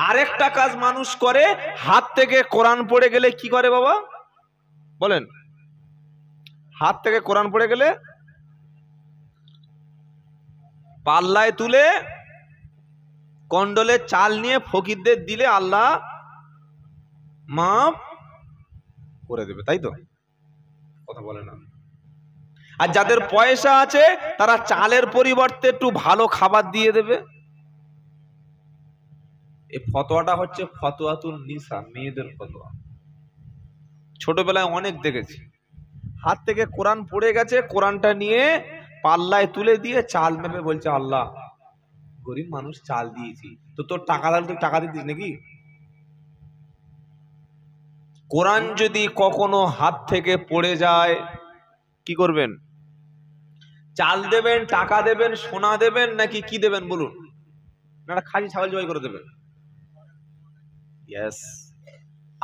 আরেকটা কাজ মানুষ করে, হাত থেকে কোরআন পড়ে গেলে কি করে বাবা বলেন? হাত থেকে কোরআন পড়ে গেলে পাল্লায় তুলে কন্ডলে চাল নিয়ে ফকিরদের দিলে আল্লাহ মাফ করে দেবে, তাই তো? কথা বলে না। আর যাদের পয়সা আছে তারা চালের পরিবর্তে একটু ভালো খাবার দিয়ে দেবে। এই ফতোয়াটা হচ্ছে ফতোয়াতুন নিসা, মেয়েদের ফতোয়া। ছোটবেলায় অনেক দেখেছি, হাত থেকে কোরআন পড়ে গেছে, কোরআনটা নিয়ে পাল্লায় তুলে দিয়ে চাল মেপে বলছে আল্লাহ গরিব মানুষ চাল দিয়েছি, তো তোর টাকা দিলে তুই টাকা দিতিস নাকি? কোরআন যদি কখনো হাত থেকে পড়ে যায় কি করবেন? চাল দেবেন, টাকা দেবেন, সোনা দেবেন, নাকি কি দেবেন বলুন? না খাসি ছাগল জবাই করে দেবেন? ইয়েস,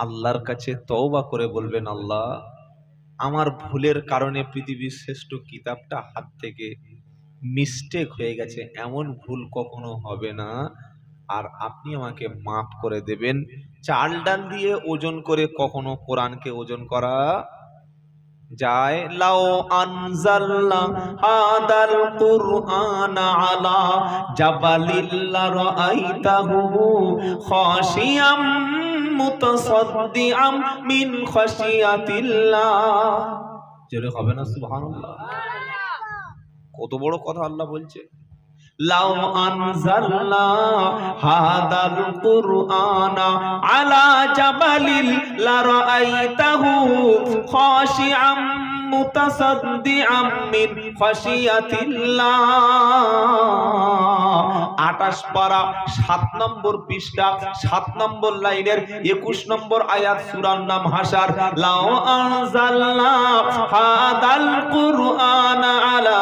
আল্লাহর কাছে তওবা করে বলবেন আল্লাহ আমার ভুলের কারণে পৃথিবীর শ্রেষ্ঠ কিতাবটা হাত থেকে মিস্টেক হয়ে গেছে, এমন ভুল কখনো হবে না, আর আপনি আমাকে মাফ করে দেবেন। চাল ডাল দিয়ে ওজন করে কখনো কোরআনকে ওজন করা যায়? লাও আনজালনা হাদাল কুরআনা আলা জাবালিল লারাআইতাহু খাশিয়াম মুতাসাদ্দিআম মিন খাশিয়াতিল্লাহ। জোরে হবে না সুবহানাল্লাহ? কত বড় কথা আল্লাহ বলছে। লাও আনজালনা হাদাল কুরআনা আলা জাবালিল লারাআইতাহু খাশিআম মুতাসাদ্দিআম মিন খাশিয়াতিল্লাহ। 28 পারা 7 নম্বর পৃষ্ঠা 7 নম্বর লাইনের 21 নম্বর আয়াত, সূরার নাম হাশর। লাও আনজালনা হাদাল কুরআনা আলা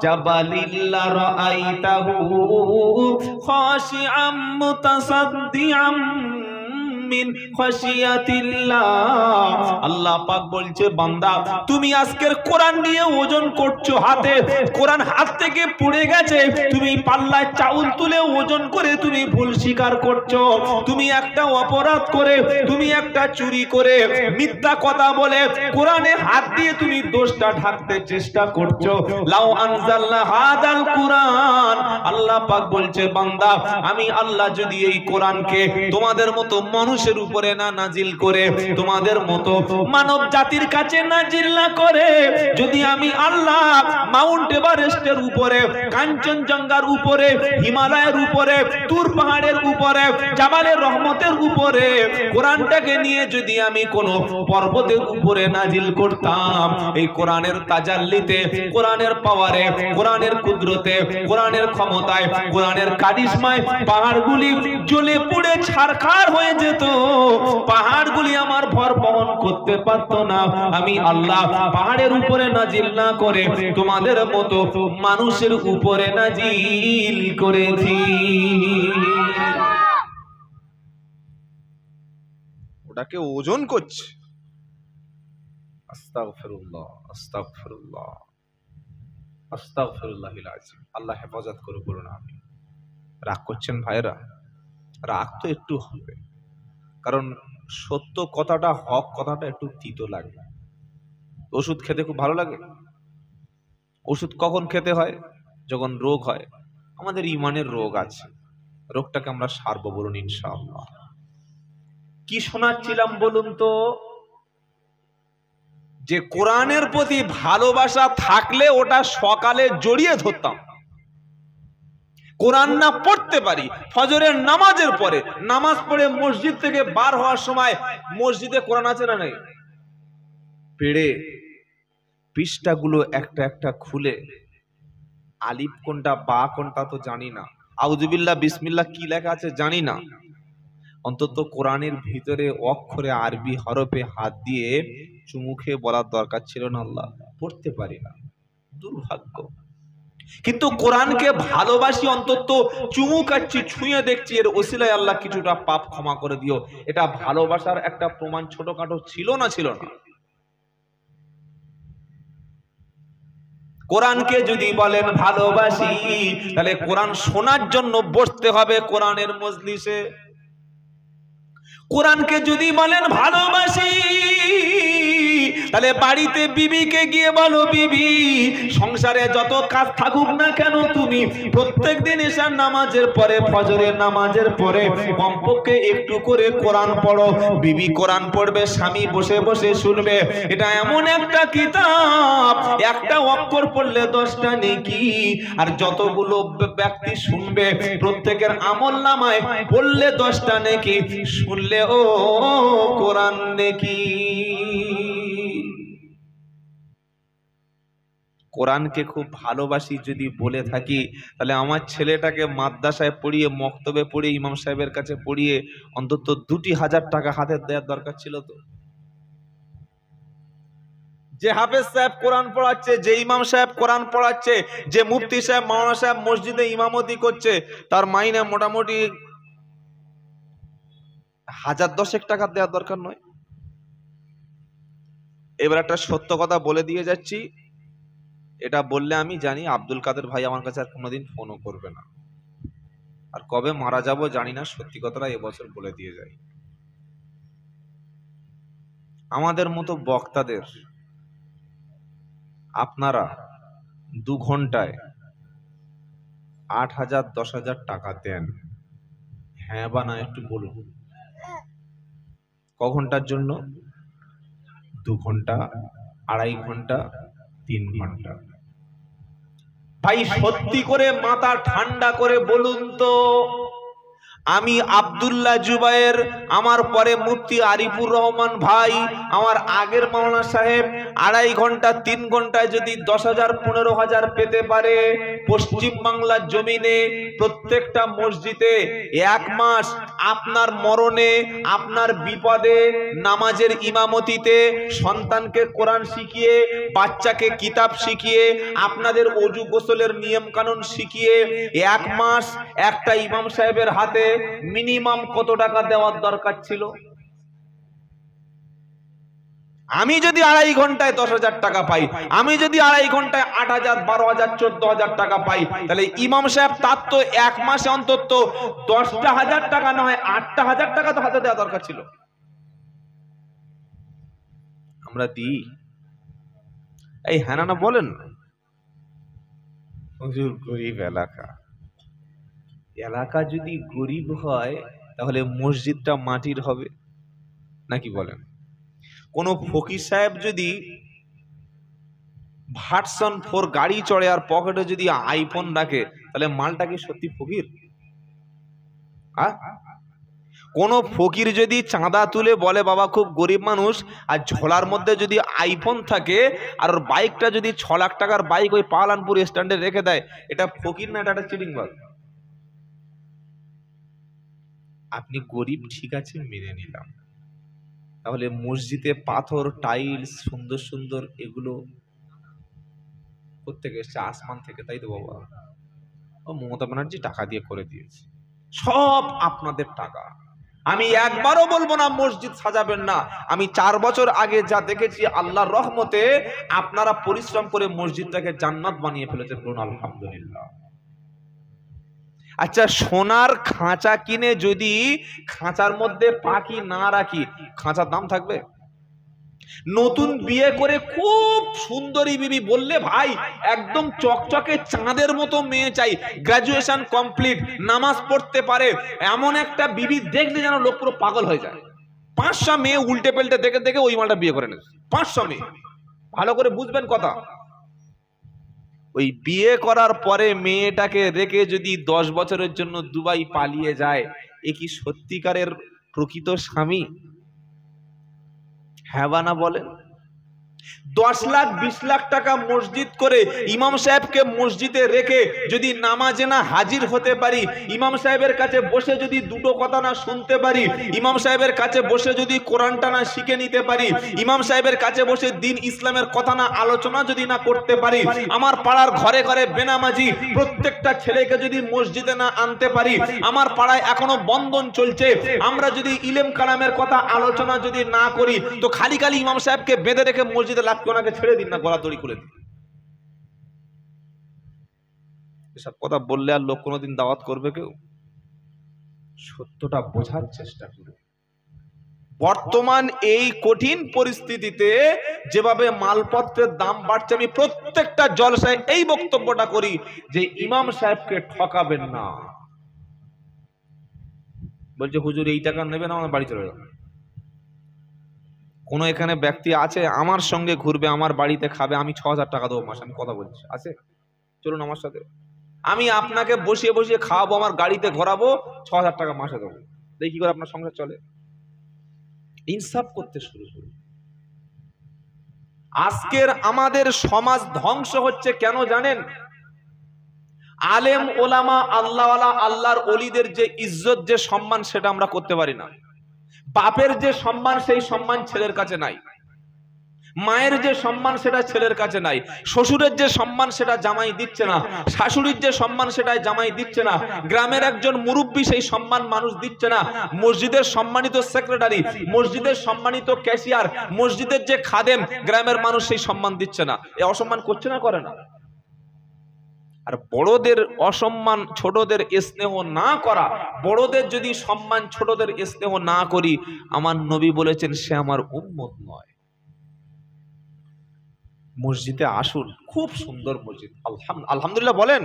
জাবালিল লারাআইতাহু খাশিআম মুতাসাদ্দিআম মিন খাশিয়াতিল্লাহ। আল্লাহ পাক বলছে বান্দা তুমি আজকের কোরআন নিয়ে ওজন করছো, হাতে কোরআন হাত থেকে পড়ে গেছে, তুমি পাল্লায় চাউল তুলে ওজন করে তুমি ভুল স্বীকার করছো, তুমি একটা অপরাধ করে, তুমি একটা চুরি করে, মিথ্যা কথা বলে কোরআনে হাত দিয়ে তুমি দোষটা ঢাকতে চেষ্টা করছো। লাউ আনজালনা হাদাল কুরআন, আল্লাহ পাক বলছে বান্দা আমি আল্লাহ যদি এই কোরআনকে তোমাদের মতো মানুষের উপরে না নাজিল করে, তোমাদের মতো মানব জাতির কাছে নাজিল না করে, যদি আমি আল্লাহ মাউন্ট এভারেস্টের উপরে, কাঞ্চনজঙ্ঘার উপরে, হিমালয়ের উপরে, তুর পাহাড়ের উপরে, জাবালে রহমতের উপরে কোরআনটাকে নিয়ে যদি আমি কোন পর্বতের উপরে নাজিল করতাম, এই কোরআনের তাজাল্লিতে, কোরআনের পাওয়ারে, কোরআনের কুদরতে, কোরআনের ক্ষমতায়, কোরআনের কারিশমায় পাহাড়গুলি জ্বলে পুড়ে ছারখার হয়ে যেত, পাহাড়গুলি আমার ভর বহন করতে পারতো না। আমি আল্লাহ পাহাড়ের উপরে নাজিল না করে তোমাদের মতো মানুষের উপরে নাজিল করেছি। ওটাকে ওজন করছে। আস্তাগফিরুল্লাহ, আস্তাগফিরুল্লাহ, আস্তাগফিরুল্লাহিল আযীম। আল্লাহ হেফাজত করুক, বলুন আমিন। রাগ করছেন ভাইরা? রাগ তো একটু হবে, কারণ সত্য কথাটা, হক কথাটা একটু তিতো লাগে। ওষুধ খেতে খুব ভালো লাগে। ওষুধ কখন খেতে হয়? যখন রোগ হয়। আমাদের ইমানের রোগ আছে, রোগটাকে আমরা সারবো, বলুন ইনশাআল্লাহ। কি শোনাচ্ছিলাম বলুন তো? যে কোরআনের প্রতি ভালোবাসা থাকলে ওটা সকালে জড়িয়ে ধরতাম। কোরআন না পড়তে পারি, ফজরের নামাজের পরে, নামাজ পড়ে মসজিদ থেকে বার হওয়ার সময় মসজিদে কোরআন আছে না নাই? পেড়ে পৃষ্ঠাগুলো একটা একটা খুলে, আলিফ কোনটা বা কোনটা তো জানি না, আউযুবিল্লাহ বিসমিল্লাহ কি লেখা আছে জানি না, অন্তত কোরআনের ভিতরে অক্ষরে আরবি হরফে হাত দিয়ে চুমু খেয়ে বলার দরকার ছিল না আল্লাহ পড়তে পারি না, দুর্ভাগ্য। কিন্তু কোরআনকে ভালোবাসি, অন্তত চুমু খাচ্ছি, ছুঁয়ে দেখছি, এর ওসিলায় আল্লাহ কিছুটা পাপ ক্ষমা করে দিও, এটা ভালোবাসার একটা প্রমাণ ছোটখাটো ছিল না? ছিল না? কোরআনকে যদি বলেন ভালোবাসি, তাহলে কোরআন শোনার জন্য বসতে হবে কোরআনের মজলিসে। কোরআনকে যদি বলেন ভালোবাসি, তাহলে বাড়িতে বিবিকে গিয়ে বলো, বিবি সংসারে যত কাজ থাকুক না কেন তুমি প্রত্যেকদিন ঈশার নামাজের পরে, ফজরের নামাজের পরে কমপক্ষে একটু করে কোরআন পড়ো। বিবি কোরআন পড়বে, স্বামী বসে বসে শুনবে। এটা এমন একটা কিতাব, একটা অক্ষর পড়লে 10টা নেকি, আর যতগুলো ব্যক্তি শুনবে প্রত্যেকের আমল নামায় পড়লে 10টা নেকি, শুনলে ও কোরআন নেকি। কোরআনকে খুব ভালোবাসি যদি বলে থাকি, তাহলে আমার ছেলেটাকে মাদ্রাসায় পড়িয়ে, মক্তবে পড়িয়ে, ইমাম সাহেবের কাছে পড়িয়ে অন্তত 2,000 টাকা হাতে দেওয়ার দরকার ছিল তো। যে হাফেজ সাহেব কোরআন পড়াচ্ছে, যে ইমাম সাহেব কোরআন পড়াচ্ছে, যে মুফতি সাহেব, মাওলানা সাহেব মসজিদে ইমামতি করছে, তার মাইনে মোটামুটি 1010 টাকা দেওয়ার দরকার নয়? এবার একটা সত্য কথা বলে দিয়ে যাচ্ছি, এটা বললে আমি জানি আব্দুল কাদের ভাই আমার কাছে আর কোনোদিন ফোনও করবে না, আর কবে মারা যাব জানি না, সত্যি কথাটা এবছর বলে দিয়ে যাই। আমাদের মতো বক্তাদের আপনারা 2 ঘন্টায় 8,000 10,000 টাকা দেন, হ্যাঁ বা না একটু বলুন। ক ঘন্টার জন্য? 2 ঘন্টা, 2.5 ঘন্টা, 3 ঘন্টা। ভাই সত্যি করে মাথা ঠান্ডা করে বলুন তো, আমি আব্দুল্লাহ জুবায়ের, আমার পরে মুফতি আরিফুর রহমান ভাই, আমার আগের মাওলানা সাহেব 2.5 ঘন্টা 3 ঘন্টায় যদি 10,000 15,000 পেতে পারে, পশ্চিম বাংলার জমিনে প্রত্যেকটা মসজিদে 1 মাস আপনার মরণে, আপনার বিপদে, নামাজের ইমামতিতে, সন্তানকে কোরআন শিখিয়ে, বাচ্চাকে কিতাব শিখিয়ে, আপনাদের ওযু গোসলের নিয়ম কানুন শিখিয়ে 1 মাস একটা ইমাম সাহেবের হাতে মিনিমাম কত টাকা দেওয়ার দরকার ছিল? আমি যদি 2.5 ঘন্টায় 10,000 টাকা পাই, আমি যদি 2.5 ঘন্টায় 8,000 12,000 14,000 টাকা পাই, তাহলে ইমাম সাহেব তার তো 1 মাসে অন্তত 10,000 টাকা না হয় 8,000 টাকা তো হাতে দেওয়া দরকার ছিল। আমরা দিই? এই হ্যাঁ না বলেন। হুজুর গরিব এলাকা, এলাকা যদি গরিব হয় তাহলে মসজিদটা মাটির হবে নাকি বলেন? কোন ফকির সাহেব যদি ভার্সন 4 গাড়ি চড়ে আর পকেটে যদি আইফোন রাখে, তাহলে মালটা কি সত্যি ফকির? কোন ফকির যদি চাঁদা তুলে বলে বাবা খুব গরিব মানুষ, আর ঝোলার মধ্যে যদি আইফোন থাকে, আর ওর বাইকটা যদি 6 লাখ টাকার বাইক ওই পালানপুর স্ট্যান্ডে রেখে দেয়, এটা ফকির না এটা চিটিংবাজ? আপনি গরিব ঠিক আছে মেনে নিলাম, তাহলে মসজিদে পাথর টাইলস সুন্দর সুন্দর এগুলো কোত্থেকে এসছে? আসমান থেকে, তাই তো বাবা? ও মমতা ব্যানার্জি টাকা দিয়ে করে দিয়েছে, সব আপনাদের টাকা। আমি একবারও বলবো না মসজিদ সাজাবেন না। আমি 4 বছর আগে যা দেখেছি, আল্লাহর রহমতে আপনারা পরিশ্রম করে মসজিদটাকে জান্নাত বানিয়ে ফেলেছেন, বলুন আলহামদুলিল্লাহ। আচ্ছা, সোনার খাঁচা কিনে যদি খাঁচার মধ্যে পাখি না রাখি, খাঁচার দাম থাকবে? নতুন বিয়ে করে খুব সুন্দরী বিবি বললে ভাই একদম চকচকে চাঁদের মতো মেয়ে চাই, গ্রাজুয়েশন কমপ্লিট, নামাজ পড়তে পারে, এমন একটা বিবি দেখলে যেন লোক পুরো পাগল হয়ে যায়। 500 মেয়ে উল্টে পেল্টে দেখে দেখে ওই মালটা বিয়ে করে নেয়। 500 মেয়ে, ভালো করে বুঝবেন কথা। ওই বিয়ে করার পরে মেয়েটাকে রেখে যদি 10 বছরের জন্য দুবাই পালিয়ে যায়, এ কি সত্যিকারের প্রকৃত স্বামী? হ্যাঁ বা না বলেন? 10 লাখ 20 লাখ টাকা মসজিদ করে ইমাম সাহেবকে মসজিদে রেখে যদি নামাজে না হাজির হতে পারি, ইমাম সাহেবের কাছে বসে যদি দুটো কথা না শুনতে পারি, ইমাম সাহেবের কাছে বসে যদি কোরআনটা না শিখে নিতে পারি, ইমাম সাহেবের কাছে বসে দিন ইসলামের কথা না আলোচনা যদি না করতে পারি, আমার পাড়ার ঘরে ঘরে বেনামাজি প্রত্যেকটা ছেলেকে যদি মসজিদে না আনতে পারি, আমার পাড়ায় এখনো বন্ধন চলছে, আমরা যদি ইলম কালামের কথা আলোচনা যদি না করি, তো খালি খালি ইমাম সাহেবকে বেঁধে রেখে মসজিদে লাগবে, ওনাকে ছেড়ে দিন না, গলা দড়ি করে দিন। এসব কথা বললে আর লোক কোনোদিন দাওয়াত করবে কেউ? সত্যটা বোঝার চেষ্টা করুন। বর্তমান এই কঠিন পরিস্থিতিতে যেভাবে মালপত্রের দাম বাড়ছে, আমি প্রত্যেকটা জলসায় এই বক্তব্যটা করি যে ইমাম সাহেবকে ঠকাবেন না। বলছে হুজুর এই টাকা নেবেন, আমার বাড়ি চলে যাবে। কোন এখানে ব্যক্তি আছে আমার সঙ্গে ঘুরবে, আমার বাড়িতে খাবে, আমি ৬,০০০ টাকা দেবো মাসে? আমি কথা বলছি, আছে? চলুন আমার সাথে, আমি আপনাকে বসিয়ে বসিয়ে খাওয়াবো, আমার গাড়িতে ঘোরাবো, ৬,০০০ টাকা মাসে দেবো। দেখি করে আপনার সংসার চলে। ইনসাফ করতে শুরু করুন। আজকের আমাদের সমাজ ধ্বংস হচ্ছে কেন জানেন? আলেম ওলামা আল্লাহওয়ালা আল্লাহর ওলিদের যে ইজ্জত, যে সম্মান, সেটা আমরা করতে পারি না। বাপের যে সম্মান, সেই সম্মান ছেলের কাছে নাই। মায়ের যে সম্মান, সেটা ছেলের কাছে নাই। শ্বশুরের যে সম্মান, সেটা জামাই দিচ্ছে না। শাশুড়ির যে সম্মান, সেটা জামাই দিচ্ছে না। গ্রামের একজন মুরব্বী, সেই সম্মান মানুষ দিচ্ছে না। মসজিদের সম্মানিত সেক্রেটারি, মসজিদের সম্মানিত ক্যাশিয়ার, মসজিদের যে খাদেম, গ্রামের মানুষ সেই সম্মান দিচ্ছে না। এ অসম্মান করছে না, করে না? আর বড়দের অসম্মান, ছোটদের স্নেহ না করা, বড়দের যদি সম্মান, ছোটদের স্নেহ না করি, আমার নবী বলেছেন সে আমার উম্মত নয়। মসজিদে আসুন, খুব সুন্দর মসজিদ, আলহামদুলিল্লাহ বলেন।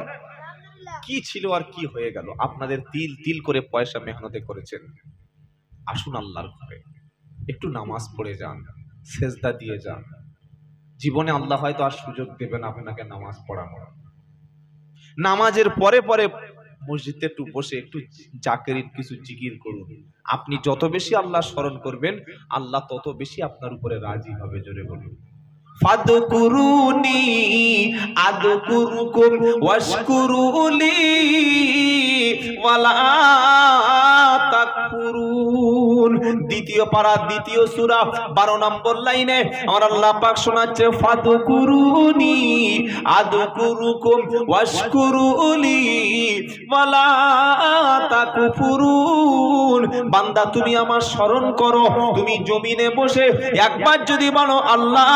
কি ছিল আর কি হয়ে গেল? আপনাদের তিল তিল করে পয়সা মেহনতে করেছেন। আসুন আল্লাহর ঘরে, একটু নামাজ পড়ে যান, সেজদা দিয়ে যান। জীবনে আল্লাহ হয়তো আর সুযোগ দেবেন আপনাকে নামাজ পড়ানোর। নামাজের পরে পরে মসজিদে একটু বসে একটু জাকেরিন, কিছু জিকির করুন। আপনি যত বেশি আল্লাহ স্মরণ করবেন, আল্লাহ তত বেশি আপনার উপরে রাজি হবে। জোরে বলুন, ফাদকুরুনি আদকুরুকুম ওয়াশকুরুলি ওয়ালা তাকফুরুন। দ্বিতীয় পারা, দ্বিতীয় সূরা, 12 নম্বর লাইনে আমার আল্লাহ পাক শোনাচ্ছে, ফাদকুরুনি আদকুরুকুম ওয়াশকুরুলি ওয়ালা তাকফুরুন। বান্দা তুমি আমার স্মরণ করো, তুমি জমিনে বসে একবার যদি বলো আল্লাহ,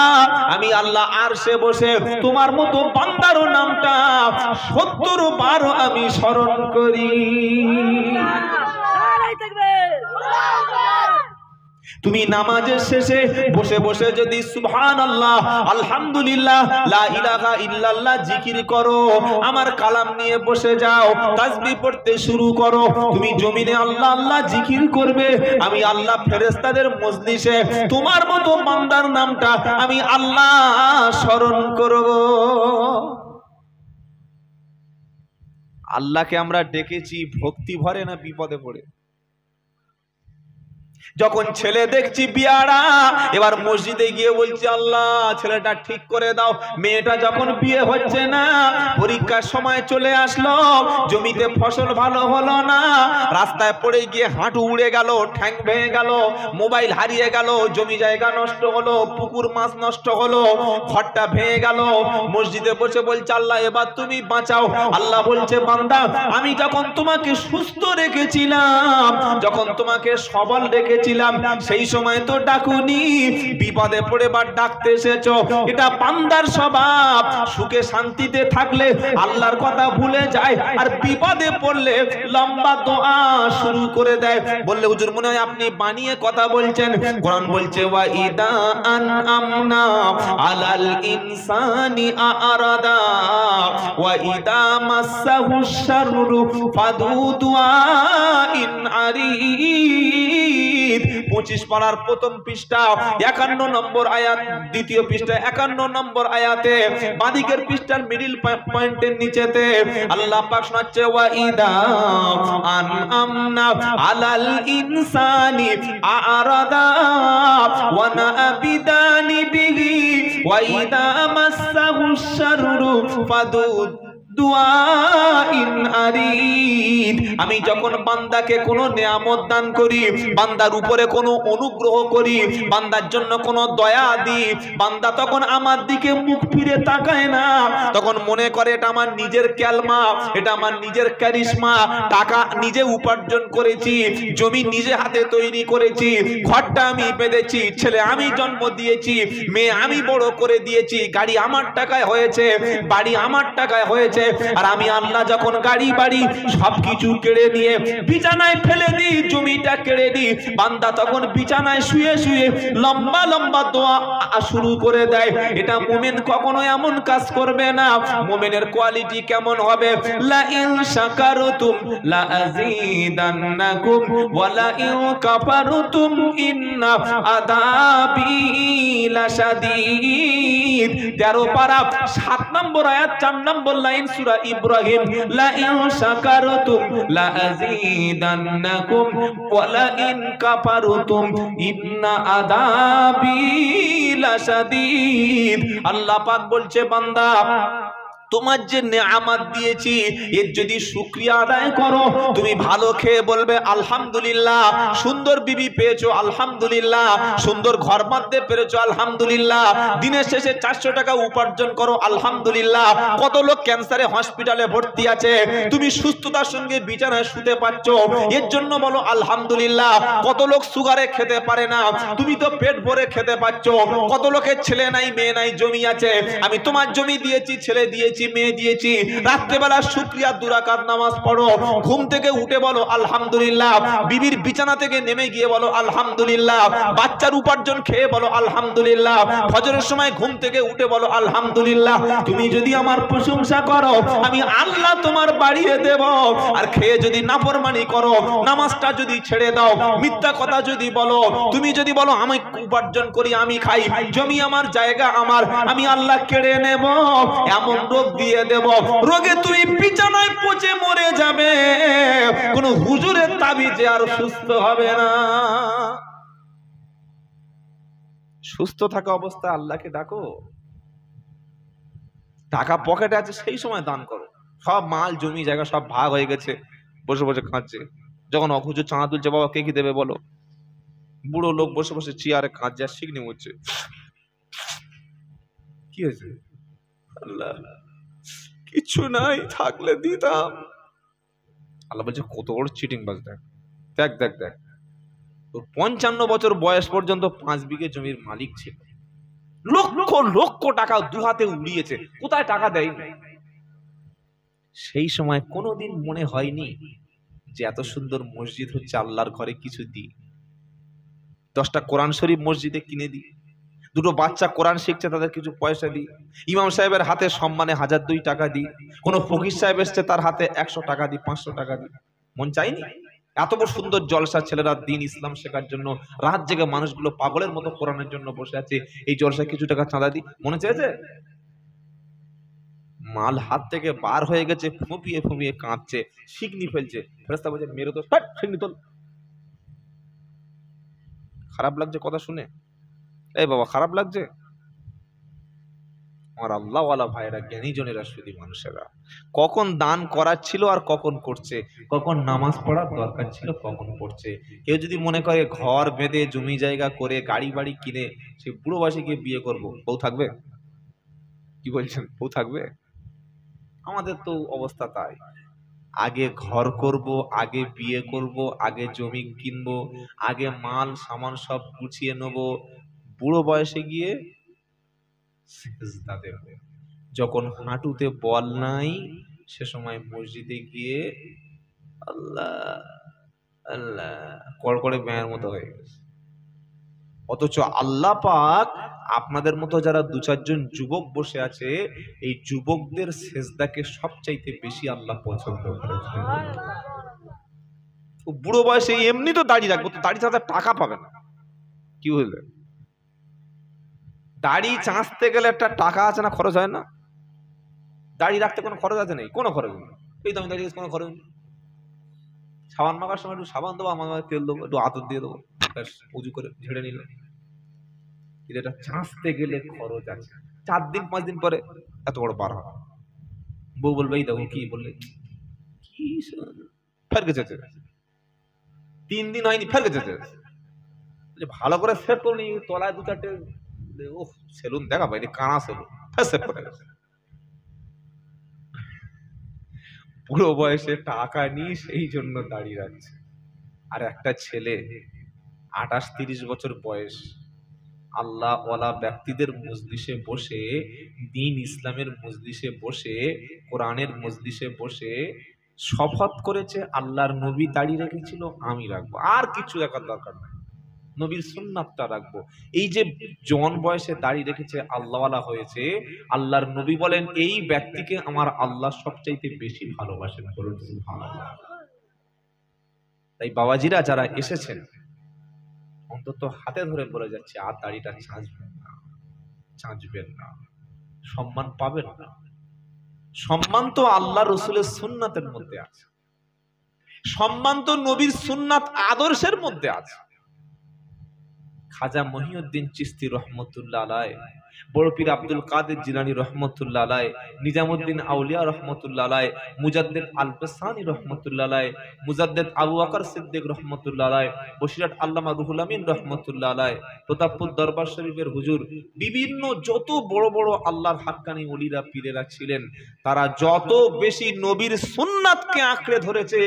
আমি আল্লাহ আরশে বসে তোমার মতো বান্দারও নামটা 70 বার আমি স্মরণ করি। তুমি নামাজের শেষে বসে বসে যদি সুবহানাল্লাহ, আলহামদুলিল্লাহ, লা ইলাহা ইল্লাল্লাহ জিকির করো, আমার কালাম নিয়ে বসে যাও, তাসবিহ পড়তে শুরু করো, তুমি জমিনে আল্লাহ আল্লাহ জিকির করবে, আমি আল্লাহ ফেরেশতাদের মজলিসে তোমার মতো বান্দার নামটা আমি আল্লাহ স্মরণ করব। আল্লাহকে আমরা ডেকেছি ভক্তি ভরে না বিপদে পড়ে? যখন ছেলে দেখছি বিয়ারা, এবার মসজিদে গিয়ে বলছি আল্লাহ ছেলেটা ঠিক করে দাও। মেয়েটা যখন বিয়ে হচ্ছে না, পরীক্ষার সময় চলে আসলো, জমিতে ফসল ভালো হলো না, রাস্তায় পড়ে গিয়ে হাঁটু উড়ে গেল, ঠ্যাং ভেঙে গেল, মোবাইল হারিয়ে গেল, জমি জায়গা নষ্ট হলো, পুকুর মাছ নষ্ট হলো, ঘরটা ভেঙে গেল, মসজিদে বসে বলছে আল্লাহ এবার তুমি বাঁচাও। আল্লাহ বলছে বান্দা, আমি যখন তোমাকে সুস্থ রেখেছিলাম, যখন তোমাকে সবল রেখেছিলাম, সেই সময় তো ডাকুনি, বিপদে পড়ে বার ডাকতে এসেছো। এটা বান্দার স্বভাব। সুখে শান্তিতে থাকলে আল্লাহর কথা ভুলে যায়, আর বিপদে পড়লে লম্বা দোয়া শুরু করে দেয়। বললে হুজুর মনে হয় আপনি বানিয়ে কথা বলছেন। কোরআন বলছে ওয়া ইদা আনআমনা আলাল ইনসানি আরাদা ওয়া ইদা মাসসাহুশ শাররু ফাদু দুআইন আরিদ। 25 পারার প্রথম পৃষ্ঠা 51 নম্বর আয়াত, দ্বিতীয় পৃষ্ঠা 51 নম্বর আয়াতে, বাদিকের পৃষ্ঠার মিডল পয়েন্টের নিচেতে আল্লাহ পাক শোনাচ্ছে ওয়া ইদা আনআমনা আলাল ইনসানি আরাদা ওয়া নাবিদানি বিহি ওয়া ইদা মাসসাহুশ শাররু ফাদু দুআইন আরিদ। আমি যখন বান্দাকে কোনো নিয়ামত দান করি, বান্দার উপরে কোনো অনুগ্রহ করি, বান্দার জন্য কোনো দয়া দিই, বান্দা তখন আমার দিকে মুখ ফিরে তাকায় না, তখন মনে করে এটা আমার নিজের ক্যালমা, এটা আমার নিজের ক্যারিশমা, টাকা নিজে উপার্জন করেছি, জমি নিজে হাতে তৈরি করেছি, ঘরটা আমি বেঁধেছি, ছেলে আমি জন্ম দিয়েছি, মেয়ে আমি বড় করে দিয়েছি, গাড়ি আমার টাকায় হয়েছে, বাড়ি আমার টাকায় হয়েছে। আর আমি আল্লাহ যখন গাড়ি বাড়ি সবকিছু কেড়ে নিয়ে বিছানায় ফেলে দিই, জমিটা কেড়ে দিই, বান্দা তখন বিছানায় শুয়ে শুয়ে লম্বা লম্বা দোয়া শুরু করে দেয়। এটা মুমিন কখনো এমন কাজ করবে না। মুমিনের কোয়ালিটি কেমন হবে? লা ইন শাকারতুম লা আযীদান্নাকুম ওয়া লা ইন কাফারতুম ইন্না আযাবি লাশাদীদ। 13 পারা 7 নম্বর আয়াত 4 নম্বর লাইন সূরা ইব্রাহিম। লা ইন শাকারতুম লা আযীদান্নাকুম ওয়া লা ইন কাফারতুম ইন্না আযাবি লাশাদীদ। আল্লাহ পাক বলছে, বান্দা তোমার যে নেয়ামত দিয়েছি এর যদি শুকরিয়া আদায় করো, তুমি ভালো খেয়ে বলবে আলহামদুলিল্লাহ, সুন্দর বিবি পেয়েছো আলহামদুলিল্লাহ, সুন্দর ঘর বাঁধতে পেরেছো আলহামদুলিল্লাহ, দিনের শেষে 400 টাকা উপার্জন করো আলহামদুলিল্লাহ। কত লোক ক্যান্সারে হসপিটালে ভর্তি আছে, তুমি সুস্থতার সঙ্গে বিছানায় শুতে পারছো, এর জন্য বলো আলহামদুলিল্লাহ। কত লোক সুগারে খেতে পারে না, তুমি তো পেট ভরে খেতে পারছো। কত লোকের ছেলে নাই মেয়ে নাই, জমি আছে, আমি তোমার জমি দিয়েছি, ছেলে দিয়েছি, মেয়ে দিয়েছি। রাত্রেবেলা শুকরিয়া 2 রাকাত নামাজ পড়ো, ঘুম থেকে উঠে বলো আলহামদুলিল্লাহ, বিবির বিছানা থেকে নেমে গিয়ে বলো আলহামদুলিল্লাহ, বাচ্চার উপার্জন খেয়ে বলো আলহামদুলিল্লাহ, ফজরের সময় ঘুম থেকে উঠে বলো আলহামদুলিল্লাহ। তুমি যদি আমার প্রশংসা করো, আমি আল্লাহ তোমার বাড়িয়ে দেব। আর খেয়ে যদি নাফরমানি করো, নামাজটা যদি ছেড়ে দাও, মিথ্যা কথা যদি বলো, তুমি যদি বলো আমি উপার্জন করি, আমি খাই, জমি আমার, জায়গা আমার, আমি আল্লাহ কেড়ে নেব, এমন রোগ দিয়ে দেব, রোগে তুমি বিছানায় পচে মরে যাবে, কোন হুজুরের তাবিজে আর সুস্থ হবে না। সুস্থ থাকা অবস্থায় আল্লাহকে ডাকো। টাকা পকেটে আছে সেই সময় দান করো। সব মাল জমি জায়গা সব ভাগ হয়ে গেছে, বসে বসে খাচ্ছে। যখন অহুজুর চাঁদা তুলছে, বাবা কে কি দেবে বলো, বুড়ো লোক বসে বসে চেয়ারে কাঁদছে, শিখনি হচ্ছে, কি হয়েছে? আল্লাহ কিছু নাই, থাকলে দিতাম। আল্লাহ বলছে কত বড় চিটিং বাজ, দেখ দেখ দেখ দেখ, তোর 55 বছর বয়স পর্যন্ত 5 বিঘে জমির মালিক ছিল, লক্ষ লক্ষ টাকা 2 হাতে উড়িয়েছে, কোথায় টাকা দেয়নি? সেই সময় কোনোদিন মনে হয়নি যে এত সুন্দর মসজিদ হচ্ছে, আল্লাহর ঘরে কিছু দিই, 10টা কোরআন শরীফ মসজিদে কিনে দিই, 2টো বাচ্চা কোরআন শিখছে তাদের কিছু পয়সা দিই, ইমাম সাহেবের হাতে সম্মানে 1002 টাকা দিই, কোন ফকির সাহেব এসছে তার হাতে 100 টাকা দিই, 500 টাকা দিই। মন চাইনি? এত বড় সুন্দর জলসা, ছেলেরা দিন ইসলাম শেখার জন্য রাত জেগে মানুষগুলো পাগলের মতো কোরআনের জন্য বসে আছে, এই জলসায় কিছু টাকা চাঁদা দিই, মনে চেয়েছে? মাল হাত থেকে বার হয়ে গেছে, ফুঁপিয়ে ফুঁপিয়ে কাঁদছে, শিকনি ফেলছে, ফেরেশতা বলছে মেরে তো শিকনি তোল। খারাপ লাগছে কথা শুনে? এই বাবা খারাপ লাগছে? আমার আল্লাহওয়ালা ভাইরা, জ্ঞানী জনেরা, শুধু মানুষেরা কখন দান করার ছিল আর কখন করছে, কখন নামাজ পড়ার দরকার ছিল কখন পড়ছে। কেউ যদি মনে করে ঘর বেঁধে জমি জায়গা করে গাড়ি বাড়ি কিনে সে বুড়ো বয়সে গিয়ে বিয়ে করবো, বউ থাকবে? কি বলছেন, বউ থাকবে? আমাদের তো অবস্থা তাই, আগে ঘর করব, আগে বিয়ে করব, আগে জমি কিনবো, আগে মাল সামান সব গুছিয়ে নেব, বুড়ো বয়সে গিয়ে সিজদা দেব। যখন হাঁটুতে বল নাই সে সময় মসজিদে গিয়ে আল্লাহ আল্লাহ কড়কড়ে ব্যাঙের মতো হয়ে গেছে। অথচ আল্লাহ পাক আপনাদের মতো যারা 2-4 জন যুবক বসে আছে, এই যুবকদের সিজদাকে সবচাইতে বেশি আল্লাহ পছন্দ করেছেন। বুড়ো বয়সে এমনি তো দাড়ি রাখবো, তো দাড়ি ছাড়া টাকা পাবে না, কি হইলে? দাড়ি চাঁচতে গেলে একটা টাকা আছে না, খরচ হয় না? দাড়ি রাখতে কোনো খরচ আছে নেই, কোনো খরচ নেই, এই তো আমি দাঁড়িয়ে কোনো খরচ নেই। সাবান মাখার সময় একটু সাবান দেবো, আমার তেল দেবো, একটু আতর দিয়ে দেবো, উজু করে ঝেড়ে নিলাম। এটা চাঁচতে গেলে খরচ আছে, 4 দিন 5 দিন পরে এত বড় বার হবে। বউ বলবে এই দেখো, কি বললে, কি ফের গেছে, 3 দিন হয়নি ফের গেছে, ভালো করে সেট করনি, তলায় 2-4টে ও সেলুন দেখা পাইনি, কানা সেলুন, সেট করে গেছে। বুড়ো বয়সে টাকা নিয়ে সেই জন্য দাঁড়িয়ে রাখছে। আর একটা ছেলে 28-30 বছর বয়স, আল্লাহ ওয়ালা ব্যক্তিদের মজলিসে বসে, দ্বীন ইসলামের মজলিসে বসে, কোরআনের মজলিসে বসে শপথ করেছে আল্লাহর নবী দাড়ি রেখেছিল, আমি রাখবো, আর কিছু দেখার দরকার নাই, নবীর সুন্নাতটা রাখবো। এই যে জওয়ান বয়সে দাড়ি রেখেছে, আল্লাহওয়ালা হয়েছে, আল্লাহর নবী বলেন এই ব্যক্তিকে আমার আল্লাহ সবচাইতে বেশি ভালোবাসেন। বলুন সুবহানাল্লাহ। তাই বাবাজিরা যারা এসেছেন অন্তত হাতে ধরে বলে যাচ্ছে আর দাড়িটা চাঁচবেন না, চাঁচবেন না, সম্মান পাবেন না। সম্মান তো আল্লাহ রসুলের সুন্নাতের মধ্যে আছে, সম্মান তো নবীর সুন্নাত আদর্শের মধ্যে আছে। খাজা মহিউদ্দিন চিশতি রহমতুল্লাহ আলাইহি, বড় পীর আব্দুল কাদের জিলানী রহমতুল্লাহ আলাইহি, নিজামুদ্দিন আউলিয়া রহমতুল্লাহ আলাইহি, মুজাদ্দিদ আল-বাসানি রহমতুল্লাহ আলাইহি, মুজাদ্দিদ আবু বকর সিদ্দিক রহমতুল্লাহ আলাইহি, বসিরহাট আল্লামা রুহুল আমিন রহমতুল্লাহ আলাইহি, প্রতাপপুর দরবার শরীফের হুজুর, বিভিন্ন যত বড় বড় আল্লাহর হাক্কানি ওলিরা পীরেরা ছিলেন, তারা যত বেশি নবীর সুন্নাতকে আঁকড়ে ধরেছে,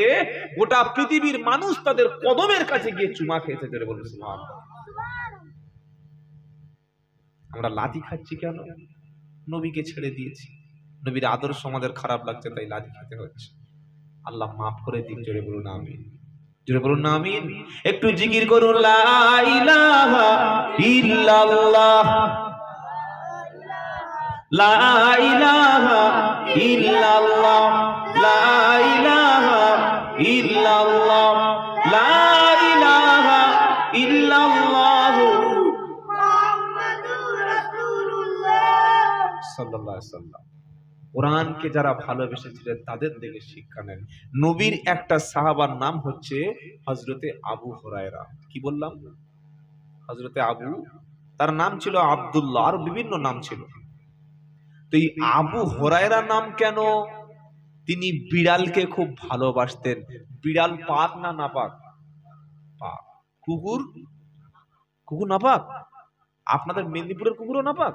গোটা পৃথিবীর মানুষ তাদের কদমের কাছে গিয়ে চুমা খেয়েছে। জোরে বলুন সুবহানাল্লাহ। আমরা লাথি খাচ্ছি কেন? নবীকে ছেড়ে দিয়েছি, নবীর আদর্শ আমাদের খারাপ লাগছে, তাই লাথি খেতে হচ্ছে। আল্লাহ মাফ করে দিন। জোরে বলুন আমিন, জোরে বলুন না আমিন। একটু জিকির করুন লা ইলাহা ইল্লাল্লাহ, লা ইলাহা ইল্লাল্লাহ, লা ইলাহা ইল্লাল্লাহ, লা ইলাহা ইল্লাল্লাহ সাল্লাল্লাহু আলাইহি ওয়াসাল্লাম। কোরআনকে যারা ভালোবেসেছিলেন তাদের থেকে শিক্ষা নেন। নবীর একটা সাহাবার নাম হচ্ছে হযরতে আবু হুরায়রা। কি বললাম? হযরতে আবু, তার নাম ছিল আব্দুল্লাহ, আর বিভিন্ন নাম ছিল। তো এই আবু হুরায়রা নাম কেন? তিনি বিড়ালকে খুব ভালোবাসতেন। বিড়াল পাক না নাপাক? পাক। কুকুর, কুকুর নাপাক? আপনাদের মেদিনীপুরের কুকুরও নাপাক?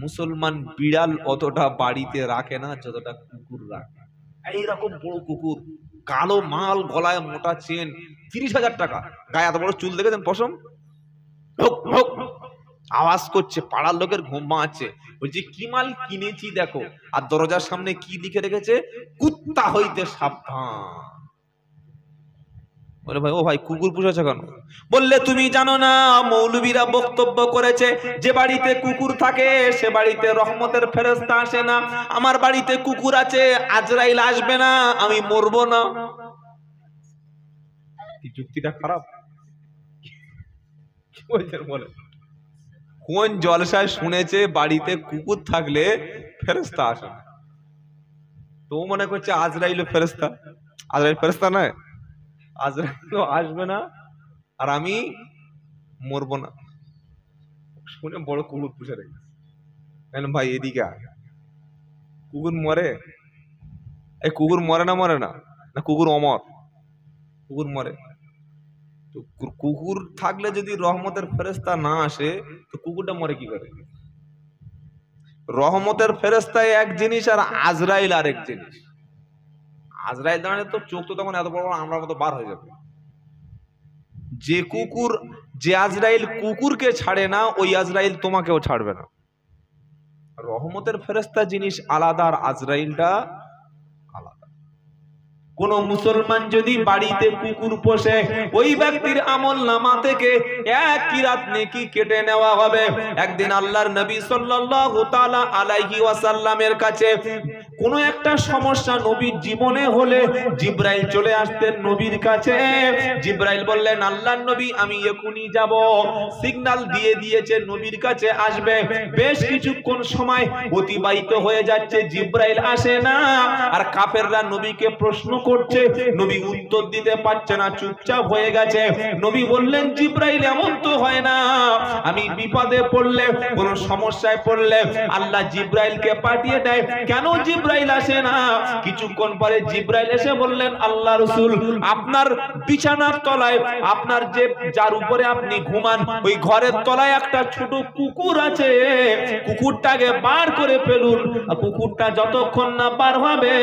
মুসলমান বিড়াল অতটা বাড়িতে রাখে না যতটা কুকুর রাখে। এইরকম বড় কুকুর, কালো মাল, গলায় মোটা চেন, 30,000 টাকা, গায়ে এত বড় চুল দেখেছেন পশম, আওয়াজ করছে, পাড়ার লোকের ঘুম ভাঙাচ্ছে। বলছে কি মাল কিনেছি দেখো, আর দরজার সামনে কি লিখে রেখেছে? কুত্তা হইতে সাবধান। বলে ভাই, ও ভাই কুকুর পুষেছ কেন? বললে তুমি জানো না, মৌলবীরা বক্তব্য করেছে যে বাড়িতে কুকুর থাকে সে বাড়িতে রহমতের ফেরেশতা আসে না। আমার বাড়িতে কুকুর আছে, আজরাইল আসবে না, আমি মরবো না। কি যুক্তিটা খারাপ? কি বলছেন বলে? কোন জলসায় শুনেছে বাড়িতে কুকুর থাকলে ফেরেশতা আসে না? তো মনে করছে আজরাইল ফেরেশতা। আজরাইল ফেরেশতা নয়, আজরাইল আসবে না আর আমি মরবো না। শুনে বড় কুকুর পুষে রেখেছে। ভাই এদিকে আয়, কুকুর মরে? এই কুকুর মরে না, মরে না, না কুকুর অমর? কুকুর মরে। তো কুকুর থাকলে যদি রহমতের ফেরেশতা না আসে তো কুকুরটা মরে কি করে? রহমতের ফেরেশতা এক জিনিস আর আজরাইল আরেক জিনিস। আজরাইল দাঁড়ালে তো চোখ তো তখন এত বড় আমরা মতো বার হয়ে যাবে। যে কুকুর, যে আজরাইল কুকুরকে ছাড়ে না, ওই আজরাইল তোমাকেও ছাড়বে না। রহমতের ফেরেশতা জিনিস আলাদা আর আজরাইলটা আলাদা। কোন মুসলমান যদি বাড়িতে কুকুর পোষে, ওই ব্যক্তির আমলনামা থেকে এক কিরাত নেকি কেটে নেওয়া হবে। একদিন আল্লাহর নবী সাল্লাল্লাহু তাআলা আলাইহি ওয়াসাল্লামের কাছে কোনো একটা সমস্যা নবীর জীবনে হলে জিবরাইল চলে আসতেন নবীর কাছে। জিবরাইল বললেন, আল্লাহর নবী আমি এখনই যাব। সিগন্যাল দিয়ে দিয়েছে নবীর কাছে আসবে। বেশ কিছুক্ষণ সময় অতিবাহিত হয়ে যাচ্ছে, জিবরাইল আসে না। আর কাফেররা নবীকে প্রশ্ন করছে, নবী উত্তর দিতে পারছে না, চুপচাপ হয়ে গেছে। নবী বললেন, জিবরাইল এমন তো হয় না, আমি বিপদে পড়লে, কোন সমস্যায় পড়লে আল্লাহ জিবরাইলকে পাঠিয়ে দেয়, কেন জিবরাইল আসে না? কিছুক্ষণ পরে জিবরাইল এসে বললেন, আল্লাহ রাসূল আপনার বিছানার তলায়, আপনার যে যার উপরে আপনি ঘুমান, ওই ঘরের তলায় একটা ছোট কুকুর আছে, কুকুরটাকে বার করে ফেলুন। কুকুরটা যতক্ষণ না বার হবে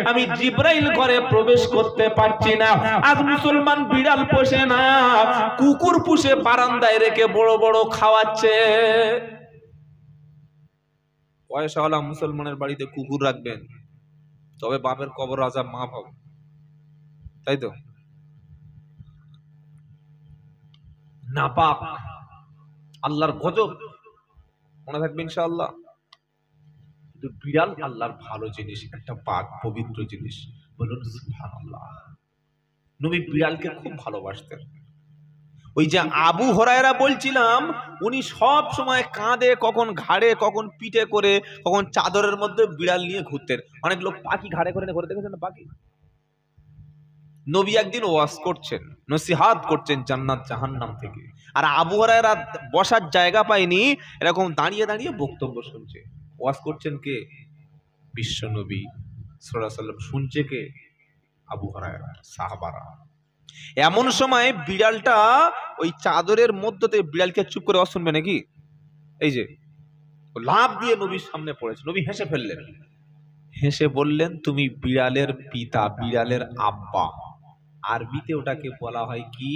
আমি জিবরাইল ঘরে প্রবেশ করতে পারছি না। আজ মুসলমান বিড়াল পোষে না, কুকুর পুষে বারান্দায় রেখে বড় বড় খাওয়াচ্ছে। পয়সাওয়ালা মুসলমানের বাড়িতে কুকুর রাখবেন তবে বাপের কবর আযাব মাফ হবে, তাই তো? নাপাক, আল্লাহর গজব, মনে থাকবে ইনশাআল্লাহ। কিন্তু বিড়াল আল্লাহর ভালো জিনিস, একটা পাক পবিত্র জিনিস। বলুন সুবহানাল্লাহ। নবী বিড়ালকে খুব ভালোবাসতেন। ওই যে আবু হুরায়রা বলছিলাম, উনি সব সময় কাঁধে, কখন ঘাড়ে, কখন পিঠে করে, কখন চাদরের মধ্যে বিড়াল নিয়ে ঘুরতেন। অনেক লোক পাখি ঘাড়ে করে ঘুরে দেখেছেন না পাখি? নবী একদিন ওয়াজ করছেন, নসিহাত করছেন জান্নাত জাহান্নাম থেকে, আর আবু হুরায়রা বসার জায়গা পায়নি, এরকম দাঁড়িয়ে দাঁড়িয়ে বক্তব্য শুনছে। ওয়াজ করছেন কে? বিশ্ব নবী সাল্লাল্লাহু আলাইহি ওয়াসাল্লাম। শুনছে কে? আবু হুরায়রা, সাহাবারা। এমন সময় বিড়ালটা ওই চাদরের মধ্যে, বিড়ালকে চুপ করে ওয়াজ শুনবে নাকি? এই যে লাফ দিয়ে নবীর সামনে পড়েছে। নবী হেসে ফেললেন, হেসে বললেন, তুমি বিড়ালের পিতা, বিড়ালের আব্বা। আরবিতে ওটাকে বলা হয় কি?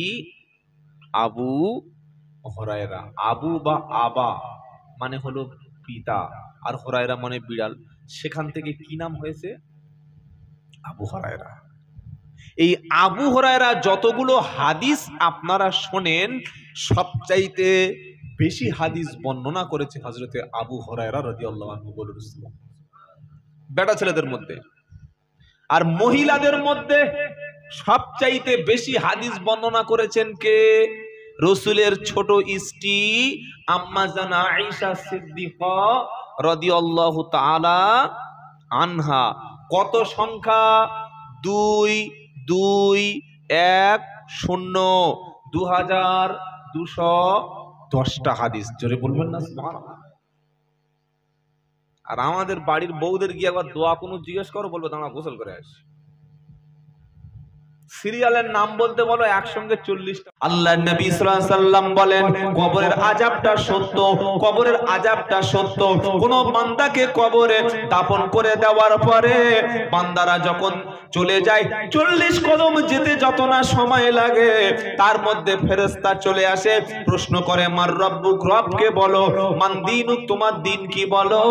আবু হুরায়রা। আবু বা আবা মানে হলো পিতা, আর হুরায়রা মানে বিড়াল। সেখান থেকে কি নাম হয়েছে? আবু হুরায়রা। এই আবু হুরায়রা যতগুলো হাদিস আপনারা শোনেন, সবচাইতে বেশি হাদিস বর্ণনা করেছে হযরতে আবু হুরায়রা রাদিয়াল্লাহু আনহু। বলুন বেটা ছেলেদের মধ্যে। আর মহিলাদের মধ্যে সবচাইতে বেশি হাদিস বর্ণনা করেছেন কে? রাসূলের ছোট স্ত্রী আম্মা জান আয়েশা সিদ্দিকা রাদিয়াল্লাহু তাআলা আনহা। কত সংখ্যা? 2210 হাদিস। জোরে বলবেন না সুবহানাল্লাহ। আর আমাদের বাড়ির বউদের গিয়ে একবার দোয়া কোনো জিজ্ঞেস করো, বলবো দাঁড়া গোসল করে আসি। সিরিয়ালের নাম বলতে বলো, একসঙ্গে 40টা। আল্লাহর নবী সাল্লাল্লাহু আলাইহি সাল্লাম বলেন, কবরের আযাবটা সত্য, কবরের আযাবটা সত্য। কোন বান্দাকে কবরে দাফন করে দেওয়ার পরে বান্দারা যখন চলে যায়, 40 কদম যেতে যত না সময় লাগে, তার মধ্যে ফেরেশতা চলে আসে, প্রশ্ন করে, মার রব্বুক, রবকে বলো, মান দীনুক, তোমার দিন কি বলো,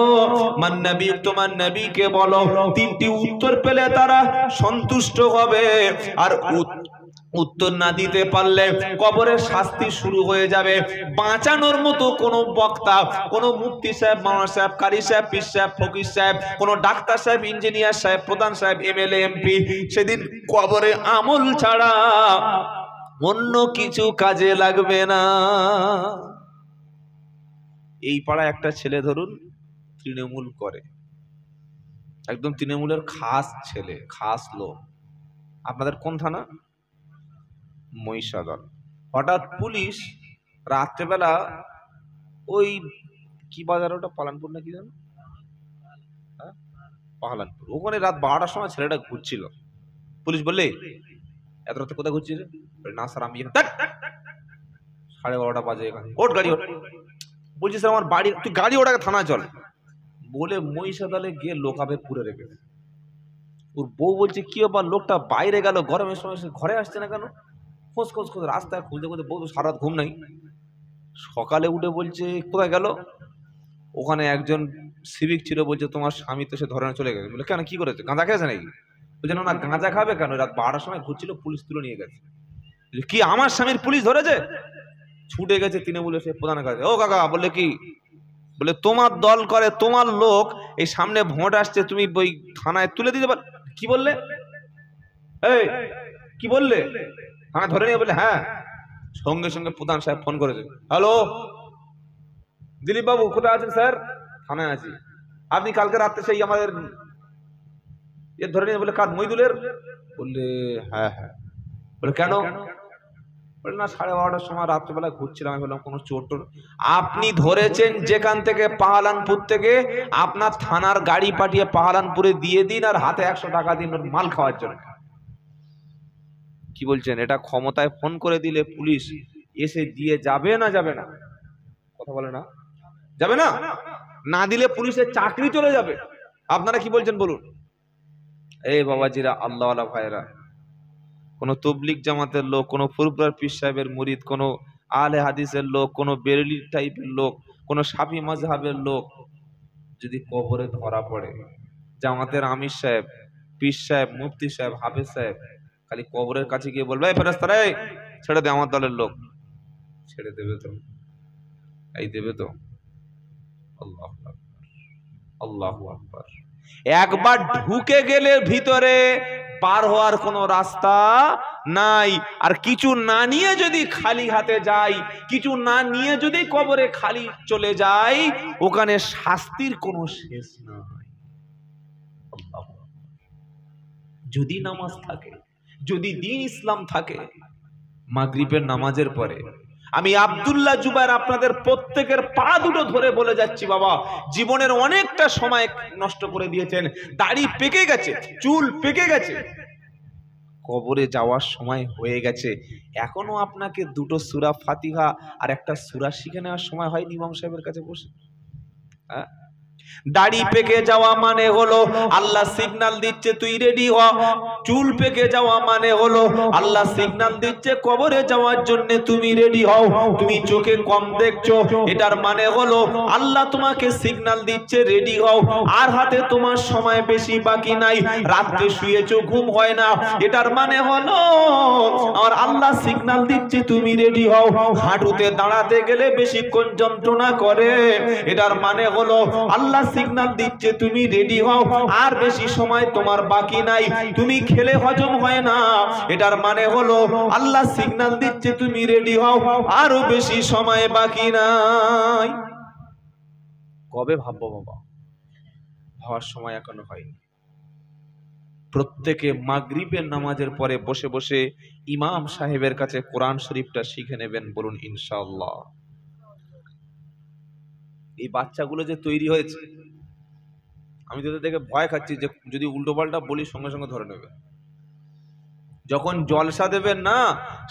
মান নবিয়ুক, তোমার নবীকে বলো। তিনটি উত্তর পেলে তারা সন্তুষ্ট হবে, আর উত্তর না দিতে পারলে কবরের শাস্তি শুরু হয়ে যাবে। বাঁচানোর মতো কোনো বক্তা, কোনো মুফতি সাহেব, মাওলানা সাহেব, কারি সাহেব, পীর সাহেব, ফকির সাহেব, কোনো ডাক্তার সাহেব, ইঞ্জিনিয়ার সাহেব, প্রধান সাহেব, এমএলএ, এমপি সেদিন কবরে আমল ছাড়া অন্য কিছু কাজে লাগবে না। এই পাড়ায় একটা ছেলে ধরুন তৃণমূল করে, একদম তৃণমূলের খাস ছেলে, খাস লোক। আপনাদের কোন থানা? মহিষাদল। হঠাৎ পুলিশ রাত্রেবেলা ওই কি বাজার, ওটা পালানপুর না কি জানো, পাহালানপুর, ওখানে রাত 12টার সময় ছেলেটা ঘুরছিল। পুলিশ বললে, এত রাতে কোথায় ঘুরছিস? না স্যার আমি 12:30 বাজে এখানে। ওঠ গাড়ি ওঠ। বলছি স্যার আমার বাড়ি, তুই গাড়ি ওটাকে থানায় চল। বলে মহিষাদলে গিয়ে লোকাবে পুরে রেখেছে। ওর বউ বলছে, কি ব্যাপার, লোকটা বাইরে গেল, গরমের সময় ঘরে আসছে না কেন? খোঁজ খোঁজ খোঁজ, রাস্তায় খুঁজতে খুঁজতে বউ তো সারা রাত ঘুম নাই। সকালে উঠে বলছে কোথায় গেল? ওখানে একজন সিভিক ছিল, বলছে তোমার স্বামী তো সে ধরে চলে গেছে। বলে কেন, কি করেছে, গাঁজা খেয়েছে নাকি? বলছে না, গাঁজা খাবে কেন, রাত 12টার সময় ঘুরছিল, পুলিশ তুলে নিয়ে গেছে। কি আমার স্বামীর পুলিশ ধরেছে? ছুটে গেছে তৃণমূলের সে প্রধানের কাছে। ও কাকা, বললে কি? বলে তোমার দল করে, তোমার লোক, এই সামনে ভোট আসছে, তুমি ওই থানায় তুলে দিতে পার। কি বললে? এই কি বললে? থানায় ধরে নিয়ে? বলে হ্যাঁ। সঙ্গে সঙ্গে প্রধান সাহেব ফোন করেছে, হ্যালো দিলীপ বাবু, কোথায় আছেন? স্যার থানায় আছি। আপনি কালকে রাত্রে সেই আমাদের এর ধরে নিয়ে। বলে কার? মইদুলের। বললে হ্যাঁ হ্যাঁ। বলে কেন? বলে না, 12:30টার সময় রাত্রেবেলা ঘুরছিলাম, আমি বললাম কোনো চোর টোর। আপনি ধরেছেন যেখান থেকে, পাহালানপুর থেকে, আপনার থানার গাড়ি পাঠিয়ে পাহালানপুরে দিয়ে দিন, আর হাতে 100 টাকা দিন ওর মাল খাওয়ার জন্য। কি বলছেন? এটা ক্ষমতায় ফোন করে দিলে পুলিশ এসে দিয়ে যাবে না যাবে না? কথা বলে না, যাবে না? না দিলে পুলিশের চাকরি চলে যাবে। আপনারা কি বলছেন বলুন? এই বাবাজিরা, আল্লাহওয়ালা ভাইরা, কোন তবলিগ জামাতের লোক, কোন ফুরফুরার পীর সাহেবের মুরিদ, কোন আলে হাদিসের লোক, কোন বেরেলি টাইপের লোক, কোন শাফি মাযহাবের লোক যদি কবরে ধরা পড়ে, জামাতের আমির সাহেব পীর সাহেব, মুফতি সাহেব, হাফেজ সাহেব খালি কবরের কাছে গিয়ে বলবে, এই ফেরেশতারা ছেড়ে দে, আমার দলের লোক। ছেড়ে দেবে তো? এই দেবে তো? আল্লাহু আকবার, আল্লাহু আকবার। একবার ঢুকে গেলে ভিতরে পার হওয়ার কোনো রাস্তা নাই। আর কিছু না নিয়ে যদি খালি হাতে যাই, কিছু না নিয়ে যদি কবরে খালি চলে যাই, ওখানে শাস্তির কোনো শেষ নাই। যদি নামাজ থাকে, যদি দ্বীন ইসলাম থাকে, মাগরিবের নামাজের পরে আমি আব্দুল্লাহ জুবায়ের আপনাদের প্রত্যেকের পা দুটো ধরে বলে যাচ্ছি, বাবা জীবনের অনেকটা সময় নষ্ট করে দিয়েছেন, দাড়ি পেকে গেছে, চুল পেকে গেছে, কবরে যাওয়ার সময় হয়ে গেছে, এখনো আপনাকে দুটো সূরা ফাতিহা আর একটা সূরা শিখে নেওয়ার সময় হয়নি ইমাম সাহেবের কাছে বসে? হ্যাঁ, দাড়ি পেকে যাওয়া মানে হলো আল্লাহ সিগন্যাল দিচ্ছে তুই রেডি হ। চুল পেকে যাওয়া মানে হলো আল্লাহ সিগন্যাল দিচ্ছে কবরে যাওয়ার জন্য তুমি রেডি হও। তুমি চোখে কম দেখছো, এটার মানে হলো আল্লাহ তোমাকে সিগন্যাল দিচ্ছে রেডি হও। আর হাতে তোমার সময় বেশি বাকি নাই, রাতে শুয়েছো ঘুম হয় না, এটার মানে হলো আর আল্লাহ সিগন্যাল দিচ্ছে তুমি রেডি হও। হাঁটুতে দাঁড়াতে গেলে বেশিক্ষণ যন্ত্রণা করে, এটার মানে হলো আল্লাহ সিগন্যাল দিচ্ছে তুমি রেডি হও, আর বেশি সময় তোমার বাকি নাই। তুমি খেলে হজম হয় না, এটার মানে হলো আল্লাহ সিগন্যাল দিচ্ছে তুমি রেডি হও, আরো বেশি সময় বাকি নাই। কবে ভাববো বাবা? ভাবার সময় এখনো হয়নি। প্রত্যেকে মাগরিবের নামাজের পরে বসে বসে ইমাম সাহেবের কাছে কোরআন শরীফটা শিখে নেবেন, বলুন ইনশাআল্লাহ। এই বাচ্চাগুলো যে তৈরি হয়েছে, আমি তো দেখে ভয় খাচ্ছি যে যদি উল্টো পাল্টা বলি সঙ্গে সঙ্গে ধরে নেবে। যখন জলসা দেবেন না,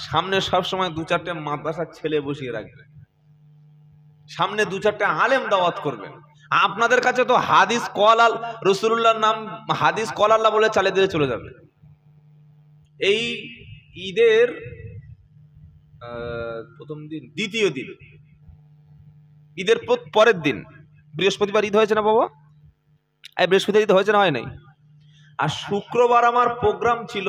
সামনে সবসময় দু চারটে মাদ্রাসার ছেলে বসিয়ে রাখবেন, সামনে দু চারটে আলেম দাওয়াত করবেন। আপনাদের কাছে তো হাদিস কল আল রাসূলুল্লাহর নাম হাদিস কল আল্লাহ বলে চালিয়ে দিয়ে চলে যাবে। এই ঈদের প্রথম দিন, দ্বিতীয় দিন, ঈদের পরের দিন বৃহস্পতিবার ঈদ হয়েছে না বাবা? এই বৃহস্পতিবার ঈদ হয়েছে না? হয় নাই। আর শুক্রবার আমার প্রোগ্রাম ছিল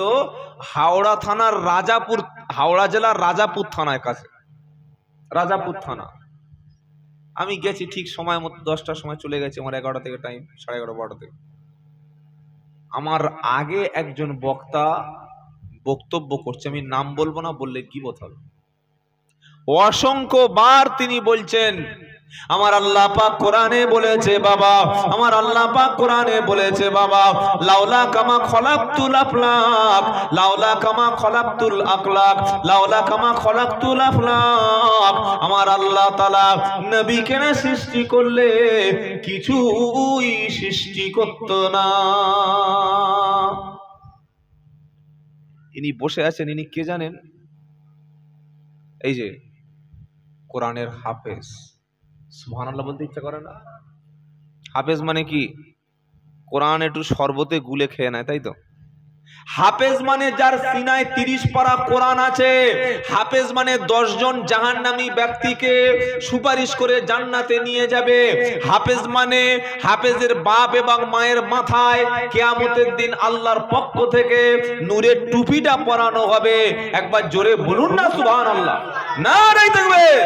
হাওড়া থানার রাজাপুর, হাওড়া জেলার রাজাপুর থানার কাছে, রাজাপুর থানা। আমি গেছি ঠিক সময় মতো, 10টার সময় চলে গেছি, আমার 11টা থেকে টাইম, 11:30 12টা থেকে। আমার আগে একজন বক্তা বক্তব্য করছে, আমি নাম বলবো না, বললে গীবত হবে। অসংখ্য বার তিনি বলছেন আমার আল্লাহ পাক কোরআনে বলেছে বাবা, আমার আল্লাহ পাক কোরআনে বলেছে বাবা, লাউলা কামা খলাকতুল আফলাক, লাউলা কামা খলাকতুল আকলাক, লাউলা কামা খলাকতুল আফলাক। আমার আল্লাহ তাআলা নবীকে না সৃষ্টি করলে কিছুই সৃষ্টি করত না। ইনি বসে আছেন, ইনি কে জানেন? এই যে কোরআনের হাফেজ। সুবহানাল্লাহ বলতে ইচ্ছা করে না? হাফেজ মানে কি? কোরআন একটু শরবতে গুলে খেয়ে নেয়, তাই তো? হাফেজ মানে যার সিনায় 30 পারা কোরআন আছে। হাফেজ মানে 10 জন জাহান্নামী ব্যক্তিকে সুপারিশ করে জান্নাতে নিয়ে যাবে। হাফেজ মানে হাফেজের বাপ এবং মায়ের মাথায় কিয়ামতের দিন আল্লাহর পক্ষ থেকে নূরের টুপিটা পরানো হবে। একবার জোরে বলুন না সুবহানাল্লাহ। নারে তাকবীর।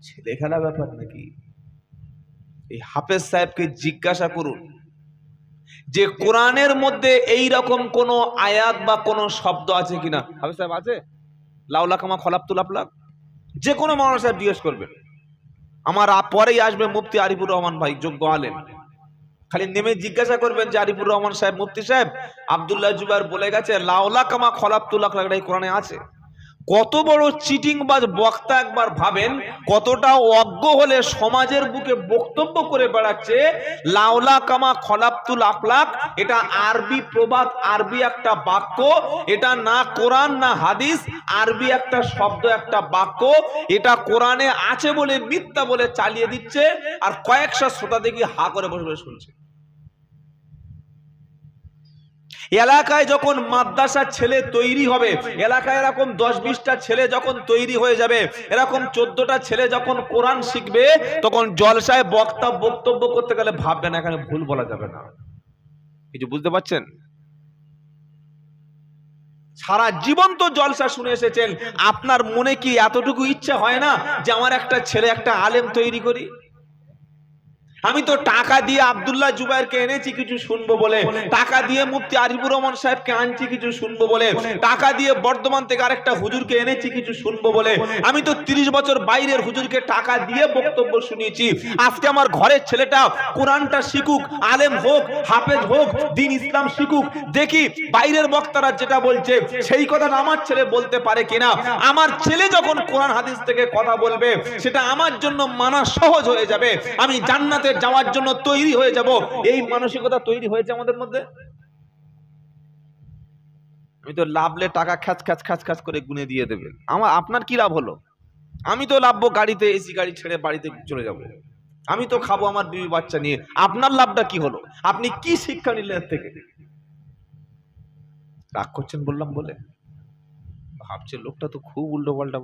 ছেলে খেলা ব্যাপার নাকি? এই হাফেজ সাহেবকে জিজ্ঞাসা করুন যে কোরআনের মধ্যে এই রকম কোন আয়াত বা কোন শব্দ আছে কিনা। হাফেজ সাহেব আছে? লাউলা কামা খলাকতুল আফলাক, যে কোনো মাওলানা সাহেব জিজ্ঞেস করবেন। আমার পরেই আসবে মুফতি আরিফুর রহমান ভাই, যোগ্য আলেম। খালি নেমে জিজ্ঞাসা করবেন যে আরিফুর রহমান সাহেব, মুফতি সাহেব, আব্দুল্লাহ জুবায়ের বলে গেছে লাউলা কামা খলাকতুল আফলাক এই কোরআনে আছে। কত বড় চিটিংবাজ বক্তা একবার ভাবেন, কতটা অজ্ঞ হলে সমাজের বুকে বক্তব্য করে বেড়াচ্ছে লাউলা কামা খলাকতুল আফলাক। এটা আরবি প্রবাদ, আরবি একটা বাক্য, এটা না কোরআন না হাদিস, আরবি একটা শব্দ, একটা বাক্য। এটা কোরআনে আছে বলে মিথ্যা বলে চালিয়ে দিচ্ছে, আর কয়েকশো শ্রোতা দেখি হা করে বসে বসে শুনছে। এলাকায় যখন মাদ্রাসার ছেলে তৈরি হবে, এলাকায় এরকম 10-20টা ছেলে যখন তৈরি হয়ে যাবে, এরকম 14টা ছেলে যখন কোরআন শিখবে, তখন জলসায় বক্তা বক্তব্য করতে গেলে ভাববেন এখানে ভুল বলা যাবে না। কিছু বুঝতে পারছেন? সারা জীবন তো জলসা শুনে এসেছেন, আপনার মনে কি এতটুকু ইচ্ছা হয় না যে আমার একটা ছেলে একটা আলেম তৈরি করি? আমি তো টাকা দিয়ে আব্দুল্লাহ জুবাইরকে এনেছি কিছু শুনবো বলে, টাকা দিয়ে মুফতি আরিফুর রহমান সাহেবকে আনছি কিছু শুনবো বলে, টাকা দিয়ে বর্ধমান থেকে আরেকটা হুজুরকে এনেছি কিছু শুনবো বলে। আমি তো 30 বছর বাইরের হুজুরকে টাকা দিয়ে বক্তব্য শুনিয়েছি। আজকে আমার ঘরের ছেলেটা কোরআনটা শিখুক, আলেম হোক, হাফেজ হোক, দ্বীন ইসলাম শিখুক, দেখি বাইরের বক্তারা যেটা বলছে সেই কথাটা আমার ছেলে বলতে পারে কিনা। আমার ছেলে যখন কোরআন হাদিস থেকে কথা বলবে সেটা আমার জন্য মানা সহজ হয়ে যাবে, আমি জান্নাতে যাওয়ার জন্য তৈরি হয়ে যাব। এই মানসিকতা তৈরি হয়েছে আমাদের মধ্যে। আমি তো লাভলে টাকা খ্যাচ খ্যাচ খ্যাচ খ্যাচ করে গুনে দিয়ে দেবেন, আপনার কি লাভ হলো? আমি তো লাভবো গাড়িতে, এসি গাড়ি ছেড়ে বাড়িতে চলে যাব, আমি তো খাবো আমার বিবি বাচ্চা নিয়ে। আপনার লাভটা কি হলো? আপনি কি শিক্ষা নিলেন এর থেকে? রাগ করছেন বললাম বলে? ভাবছে লোকটা তো খুব উল্টো পাল্টা